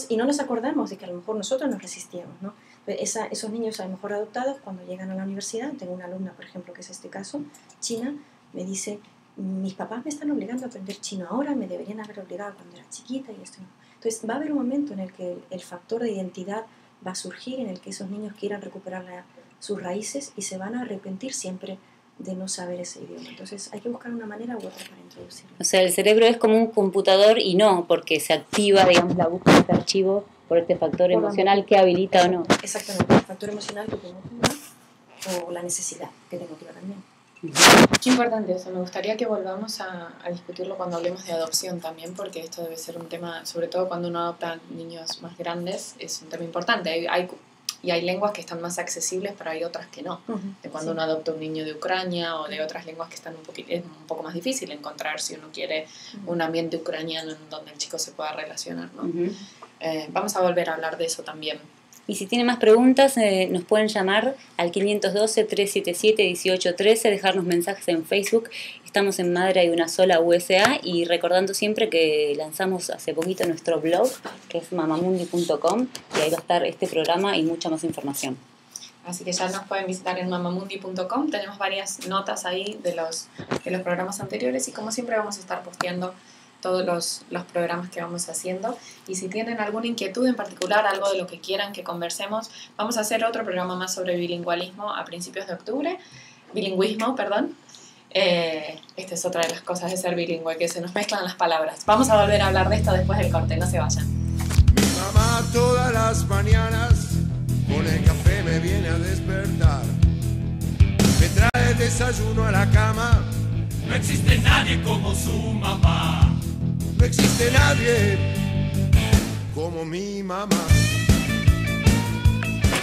y no nos acordamos de que a lo mejor nosotros nos resistíamos, ¿no? Esos niños a lo mejor adoptados, cuando llegan a la universidad, tengo una alumna, por ejemplo, que es este caso, china, me dice, mis papás me están obligando a aprender chino ahora, me deberían haber obligado cuando era chiquita y esto no. Entonces va a haber un momento en el que el factor de identidad va a surgir, en el que esos niños quieran recuperar sus raíces y se van a arrepentir siempre de no saber ese idioma. Entonces hay que buscar una manera u otra para introducirlo. O sea, el cerebro es como un computador y no, porque se activa, digamos, la búsqueda de este archivo por este factor emocional que habilita o no. Exactamente, el factor emocional que te motiva o la necesidad que te motiva también. Qué importante eso, me gustaría que volvamos a discutirlo cuando hablemos de adopción también, porque esto debe ser un tema, sobre todo cuando uno adopta niños más grandes, es un tema importante. Hay lenguas que están más accesibles, pero hay otras que no. De cuando uno adopta un niño de Ucrania o de otras lenguas que están es un poco más difícil encontrar si uno quiere un ambiente ucraniano en donde el chico se pueda relacionar, ¿no? Vamos a volver a hablar de eso también. Y si tienen más preguntas, nos pueden llamar al 512-377-1813, dejarnos mensajes en Facebook. Estamos en Madre Hay Una Sola USA, y recordando siempre que lanzamos hace poquito nuestro blog, que es mamamundi.com, y ahí va a estar este programa y mucha más información. Así que ya nos pueden visitar en mamamundi.com. Tenemos varias notas ahí de los programas anteriores y como siempre vamos a estar posteando todos los programas que vamos haciendo. Y si tienen alguna inquietud en particular, algo de lo que quieran que conversemos, vamos a hacer otro programa más sobre bilingüismo a principios de octubre. Bilingüismo, perdón. Esta es otra de las cosas de ser bilingüe, que se nos mezclan las palabras. Vamos a volver a hablar de esto después del corte, no se vayan. Mi mamá todas las mañanas con el café me viene a despertar. Me trae el desayuno a la cama. No existe nadie como su mamá. No existe nadie como mi mamá.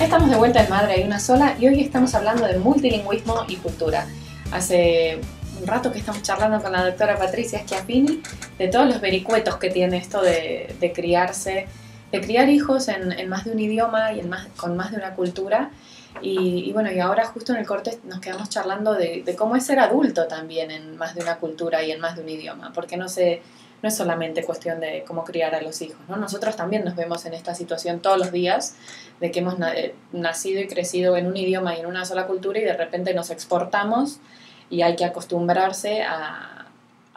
Estamos de vuelta en Madre Hay Una Sola y hoy estamos hablando de multilingüismo y cultura. Hace un rato que estamos charlando con la doctora Patricia Schiaffini de todos los vericuetos que tiene esto de criar hijos en más de un idioma y con más de una cultura. Y bueno, y ahora justo en el corte nos quedamos charlando de cómo es ser adulto también en más de una cultura y en más de un idioma, porque no es solamente cuestión de cómo criar a los hijos, ¿no? Nosotros también nos vemos en esta situación todos los días, de que hemos nacido y crecido en un idioma y en una sola cultura y de repente nos exportamos y hay que acostumbrarse a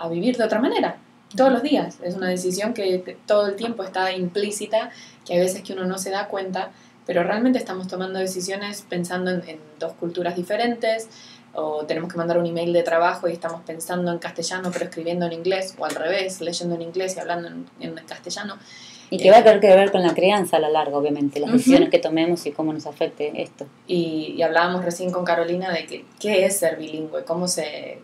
vivir de otra manera. Todos los días. Es una decisión que todo el tiempo está implícita, que hay veces que uno no se da cuenta, pero realmente estamos tomando decisiones pensando en dos culturas diferentes, o tenemos que mandar un email de trabajo y estamos pensando en castellano pero escribiendo en inglés, o al revés, leyendo en inglés y hablando en castellano. Y que va a tener que ver con la crianza a la larga, obviamente, las decisiones que tomemos y cómo nos afecte esto. Y hablábamos recién con Carolina de qué es ser bilingüe, cómo se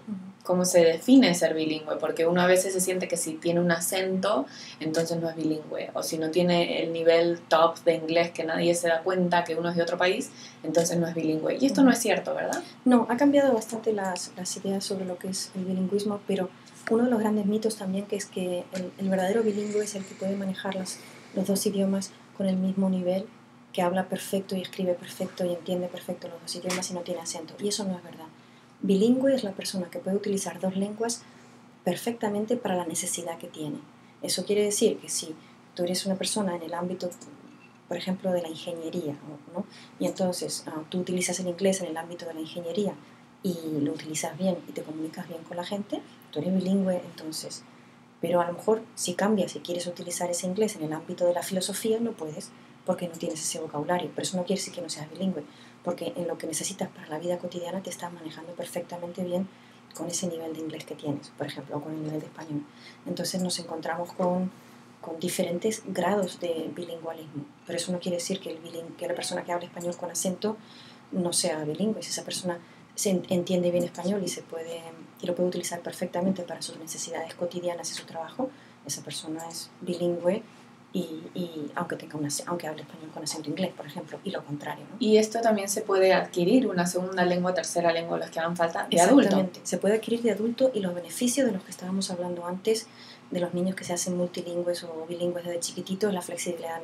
define ser bilingüe, porque uno a veces se siente que si tiene un acento, entonces no es bilingüe, o si no tiene el nivel top de inglés que nadie se da cuenta que uno es de otro país, entonces no es bilingüe. Y esto no es cierto, ¿verdad? No, ha cambiado bastante las ideas sobre lo que es el bilingüismo, pero uno de los grandes mitos también que es que el verdadero bilingüe es el que puede manejar los dos idiomas con el mismo nivel, que habla perfecto y escribe perfecto y entiende perfecto los dos idiomas y no tiene acento. Y eso no es verdad. Bilingüe es la persona que puede utilizar dos lenguas perfectamente para la necesidad que tiene. Eso quiere decir que si tú eres una persona en el ámbito, por ejemplo, de la ingeniería, ¿no? Y entonces tú utilizas el inglés en el ámbito de la ingeniería y lo utilizas bien y te comunicas bien con la gente, tú eres bilingüe entonces. Pero a lo mejor si cambias y quieres utilizar ese inglés en el ámbito de la filosofía, no puedes porque no tienes ese vocabulario. Pero eso no quiere decir que no seas bilingüe, porque en lo que necesitas para la vida cotidiana te estás manejando perfectamente bien con ese nivel de inglés que tienes, por ejemplo, o con el nivel de español. Entonces nos encontramos con diferentes grados de bilingüismo, pero eso no quiere decir que la persona que habla español con acento no sea bilingüe. Si esa persona se entiende bien español y lo puede utilizar perfectamente para sus necesidades cotidianas y su trabajo, esa persona es bilingüe y aunque hable español con acento inglés, por ejemplo, y lo contrario, ¿no? Y esto también se puede adquirir, una segunda lengua, tercera lengua, los que hagan falta, de adulto. Exactamente, se puede adquirir de adulto, y los beneficios de los que estábamos hablando antes, de los niños que se hacen multilingües o bilingües desde chiquititos, la flexibilidad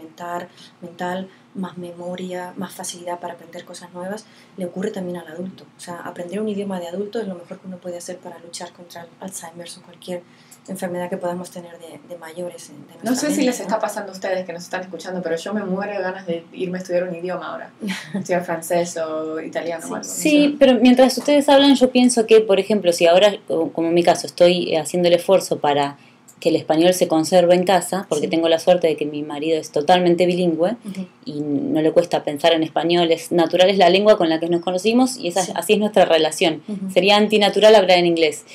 mental, más memoria, más facilidad para aprender cosas nuevas, le ocurre también al adulto. O sea, aprender un idioma de adulto es lo mejor que uno puede hacer para luchar contra el Alzheimer o cualquier enfermedad que podamos tener de mayores. No sé si les está pasando a ustedes que nos están escuchando, pero yo me muero de ganas de irme a estudiar un idioma ahora. Estudiar francés o italiano o algo. Sí, no, pero mientras ustedes hablan, yo pienso que, por ejemplo, si ahora, como en mi caso, estoy haciendo el esfuerzo para que el español se conserve en casa, porque tengo la suerte de que mi marido es totalmente bilingüe y no le cuesta pensar en español, es natural, es la lengua con la que nos conocimos y así es nuestra relación. Sería antinatural hablar en inglés.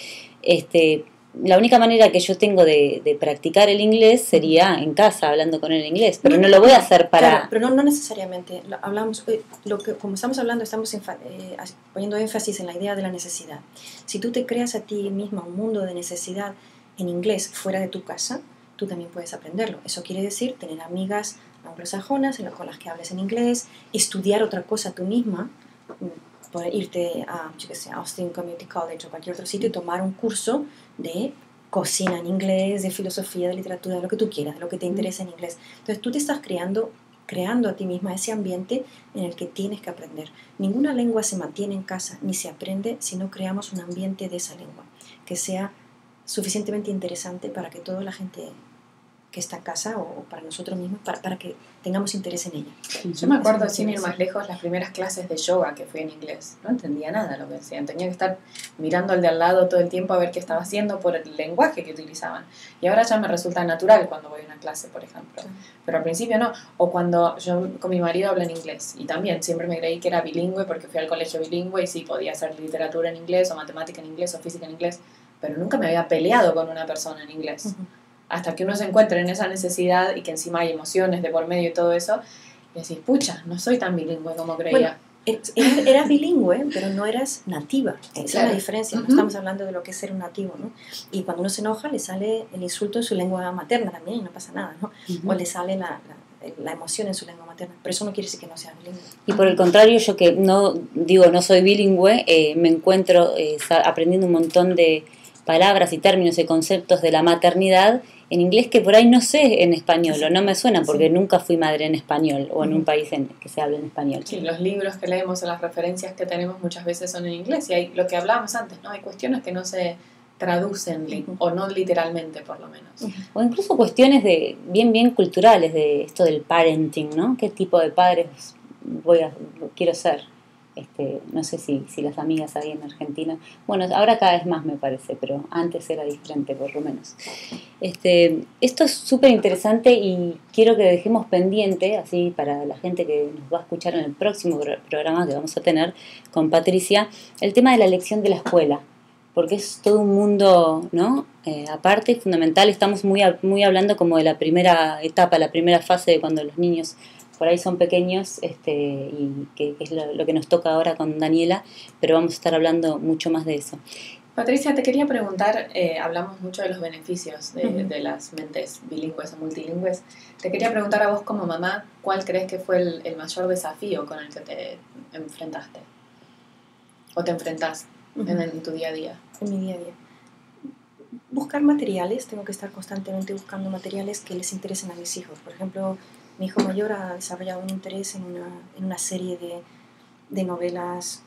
La única manera que yo tengo de practicar el inglés sería en casa, hablando con él en inglés, pero no lo voy a hacer para... Claro, pero no necesariamente. Como estamos hablando, estamos poniendo énfasis en la idea de la necesidad. Si tú te creas a ti misma un mundo de necesidad en inglés fuera de tu casa, tú también puedes aprenderlo. Eso quiere decir tener amigas anglosajonas con las que hables en inglés, estudiar otra cosa tú misma, poder irte a, Austin Community College o cualquier otro sitio y tomar un curso de cocina en inglés, de filosofía, de literatura, de lo que tú quieras, de lo que te interesa en inglés. Entonces tú te estás creando a ti misma ese ambiente en el que tienes que aprender. Ninguna lengua se mantiene en casa ni se aprende si no creamos un ambiente de esa lengua, que sea suficientemente interesante para que toda la gente que está en casa o para nosotros mismos, para que tengamos interés en ella. Yo me acuerdo, Eso sin ir es. más lejos, las primeras clases de yoga que fui en inglés. No entendía nada de lo que decían. Tenía que estar mirando al de al lado todo el tiempo a ver qué estaba haciendo por el lenguaje que utilizaban. Y ahora ya me resulta natural cuando voy a una clase, por ejemplo. Pero al principio no. O cuando yo con mi marido hablo en inglés. Y también siempre me creí que era bilingüe porque fui al colegio bilingüe y sí podía hacer literatura en inglés o matemática en inglés o física en inglés. Pero nunca me había peleado con una persona en inglés. Ujú. Hasta que uno se encuentra en esa necesidad y que encima hay emociones de por medio y todo eso, y decís, pucha, no soy tan bilingüe como creía. Bueno, eras bilingüe, pero no eras nativa. Esa es Claro. la diferencia. No Ujú. estamos hablando de lo que es ser un nativo, ¿no? Y cuando uno se enoja, le sale el insulto en su lengua materna también y no pasa nada, ¿no? Ujú. O le sale la emoción en su lengua materna. Pero eso no quiere decir que no sea bilingüe. Y por el contrario, yo que no soy bilingüe, me encuentro aprendiendo un montón de palabras y términos y conceptos de la maternidad en inglés que por ahí no sé en español o no me suenan porque Sí. nunca fui madre en español o en un Ujú. país que se hable en español. Sí, los libros que leemos o las referencias que tenemos muchas veces son en inglés y hay lo que hablábamos antes, ¿no? Hay cuestiones que no se traducen Ujú. o no literalmente por lo menos. O incluso cuestiones de bien culturales de esto del parenting, ¿no? ¿Qué tipo de padres quiero ser? No sé si las amigas ahí en Argentina, bueno, ahora cada vez más me parece, pero antes era diferente por lo menos. Esto es súper interesante y quiero que dejemos pendiente, así para la gente que nos va a escuchar en el próximo programa que vamos a tener con Patricia, el tema de la elección de la escuela, porque es todo un mundo, ¿no? Aparte, fundamental, estamos muy hablando como de la primera etapa, la primera fase de cuando los niños por ahí son pequeños, y que es lo que nos toca ahora con Daniela, pero vamos a estar hablando mucho más de eso. Patricia, te quería preguntar, hablamos mucho de los beneficios Ujú. de las mentes bilingües o multilingües. Te quería preguntar a vos como mamá, ¿cuál crees que fue el mayor desafío con el que te enfrentaste? ¿O te enfrentás en tu día a día? En mi día a día. Buscar materiales, tengo que estar constantemente buscando materiales que les interesen a mis hijos. Por ejemplo, mi hijo mayor ha desarrollado un interés en una serie de novelas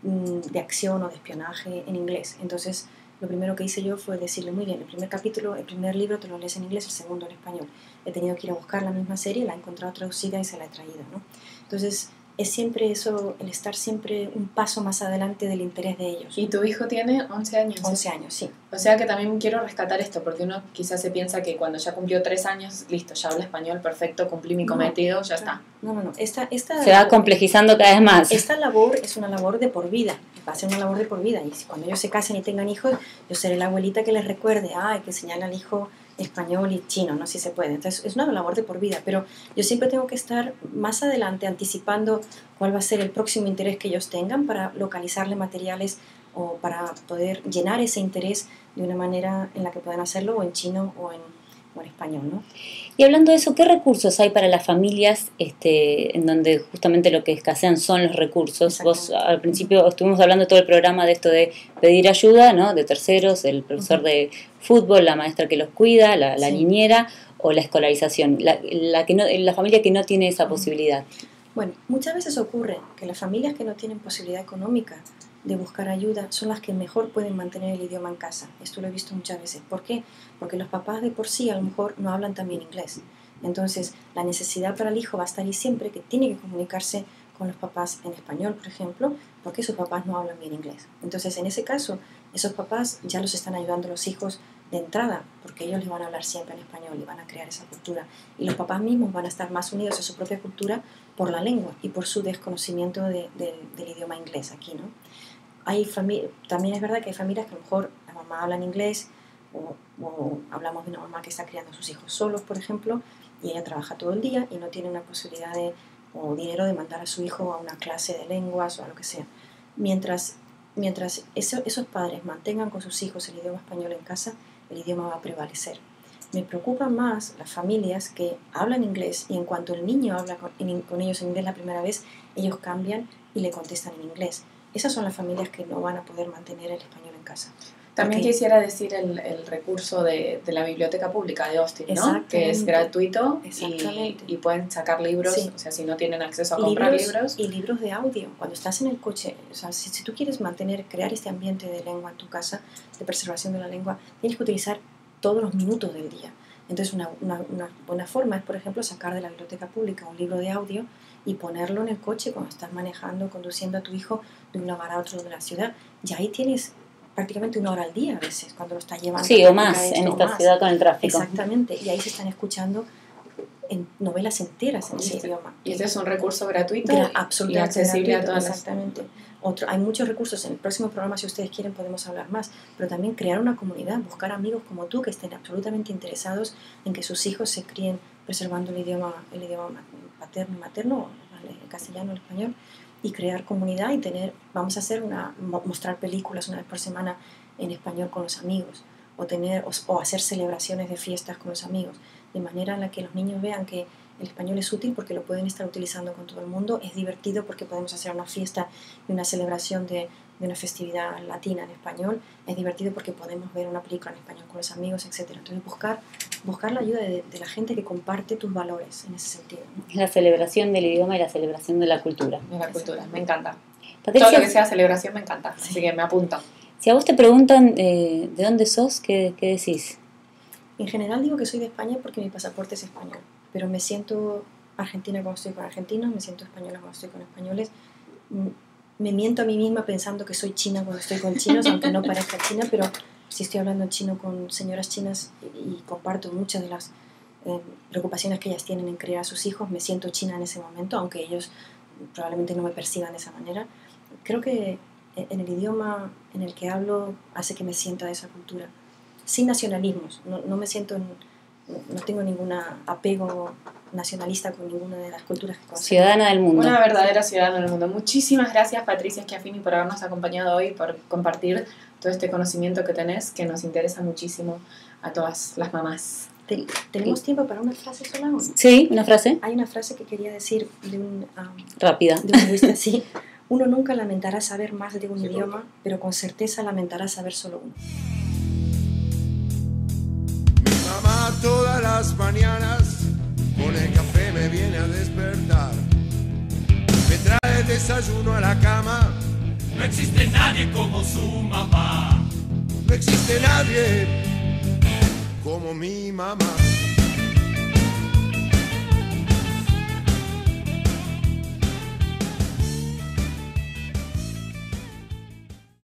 de acción o de espionaje en inglés. Entonces, lo primero que hice yo fue decirle, muy bien, el primer libro te lo lees en inglés, el segundo en español. He tenido que ir a buscar la misma serie, la he encontrado traducida y se la he traído, ¿no? Entonces, es siempre eso, el estar siempre un paso más adelante del interés de ellos. Y tu hijo tiene 11 años. 11 años, sí. O sea que también quiero rescatar esto, porque uno quizás se piensa que cuando ya cumplió 3 años, listo, ya habla español, perfecto, cumplí mi cometido, ya está. No. Esta Se va complejizando cada vez más. Esta labor es una labor de por vida, va a ser una labor de por vida. Y cuando ellos se casen y tengan hijos, yo seré la abuelita que les recuerde, hay que enseñarle al hijo español y chino, no sé si se puede. Entonces es una labor de por vida, pero yo siempre tengo que estar más adelante anticipando cuál va a ser el próximo interés que ellos tengan para localizarle materiales o para poder llenar ese interés de una manera en la que puedan hacerlo o en chino o en español, ¿no? Y hablando de eso, ¿qué recursos hay para las familias en donde justamente lo que escasean son los recursos? Vos al principio estuvimos hablando todo el programa de esto de pedir ayuda, ¿no? De terceros, el profesor de fútbol, la maestra que los cuida, la niñera o la escolarización, la familia que no tiene esa posibilidad. Bueno, muchas veces ocurre que las familias que no tienen posibilidad económica de buscar ayuda son las que mejor pueden mantener el idioma en casa. Esto lo he visto muchas veces. ¿Por qué? Porque los papás de por sí a lo mejor no hablan tan bien inglés. Entonces, la necesidad para el hijo va a estar ahí siempre, que tiene que comunicarse con los papás en español, por ejemplo, porque sus papás no hablan bien inglés. Entonces, en ese caso, esos papás ya los están ayudando a los hijos de entrada, porque ellos les van a hablar siempre en español y van a crear esa cultura. Y los papás mismos van a estar más unidos a su propia cultura por la lengua y por su desconocimiento del idioma inglés aquí, ¿no? También es verdad que hay familias que a lo mejor la mamá habla en inglés o hablamos de una mamá que está criando a sus hijos solos, por ejemplo, y ella trabaja todo el día y no tiene una posibilidad o dinero de mandar a su hijo a una clase de lenguas o a lo que sea. Mientras esos padres mantengan con sus hijos el idioma español en casa, el idioma va a prevalecer. Me preocupan más las familias que hablan inglés y en cuanto el niño habla con ellos en inglés la primera vez, ellos cambian y le contestan en inglés. Esas son las familias que no van a poder mantener el español en casa. También quisiera decir el recurso de la biblioteca pública de Austin, ¿no? Que es gratuito y pueden sacar libros, sí. O sea, si no tienen acceso a comprar libros. Y libros de audio. Cuando estás en el coche, o sea, si tú quieres crear este ambiente de lengua en tu casa, de preservación de la lengua, tienes que utilizar todos los minutos del día. Entonces una buena forma es, por ejemplo, sacar de la biblioteca pública un libro de audio y ponerlo en el coche cuando estás manejando, conduciendo a tu hijo de un lugar a otro de la ciudad. Y ahí tienes prácticamente 1 hora al día a veces cuando lo estás llevando. Sí, o más en esta ciudad con el tráfico. Exactamente, y ahí se están escuchando en novelas enteras en ese idioma. Y este es un recurso gratuito absolutamente y accesible gratuito, a todas exactamente. Hay muchos recursos. En el próximo programa, si ustedes quieren, podemos hablar más. Pero también crear una comunidad, buscar amigos como tú que estén absolutamente interesados en que sus hijos se críen preservando el idioma paterno y materno, el castellano, el español, y crear comunidad y vamos a hacer mostrar películas una vez por semana en español con los amigos, o hacer celebraciones de fiestas con los amigos, de manera en la que los niños vean que el español es útil porque lo pueden estar utilizando con todo el mundo, es divertido porque podemos hacer una fiesta y una celebración de una festividad latina en español, es divertido porque podemos ver una película en español con los amigos, etc. Entonces buscar la ayuda de la gente que comparte tus valores en ese sentido, ¿no? La celebración del idioma y la celebración de la cultura. De la cultura, me encanta. Patricia, Todo lo que sea celebración me encanta, así que me apunto. si a vos te preguntan de dónde sos, ¿qué decís? En general digo que soy de España porque mi pasaporte es español, pero me siento argentina cuando estoy con argentinos, me siento española cuando estoy con españoles. Me miento a mí misma pensando que soy china cuando estoy con chinos, aunque no parezca china, pero si estoy hablando chino con señoras chinas y comparto muchas de las preocupaciones que ellas tienen en criar a sus hijos, me siento china en ese momento, aunque ellos probablemente no me perciban de esa manera. Creo que en el idioma en el que hablo hace que me sienta de esa cultura, sin nacionalismos. No me siento, no tengo ningún apego nacionalista con ninguna de las culturas que conozco. Ciudadana del mundo. Una verdadera ciudadana del mundo. Muchísimas gracias, Patricia Schiaffini, por habernos acompañado hoy, por compartir todo este conocimiento que tenés, que nos interesa muchísimo a todas las mamás. ¿Tenemos tiempo para una frase sola o no? Sí, una frase. Hay una frase que quería decir Rápida. de un lingüista, sí. Uno nunca lamentará saber más de un idioma, pero con certeza lamentará saber solo uno. Mi mamá todas las mañanas con el café me viene a despertar. Me trae el desayuno a la cama. No existe nadie como su mamá. No existe nadie como mi mamá.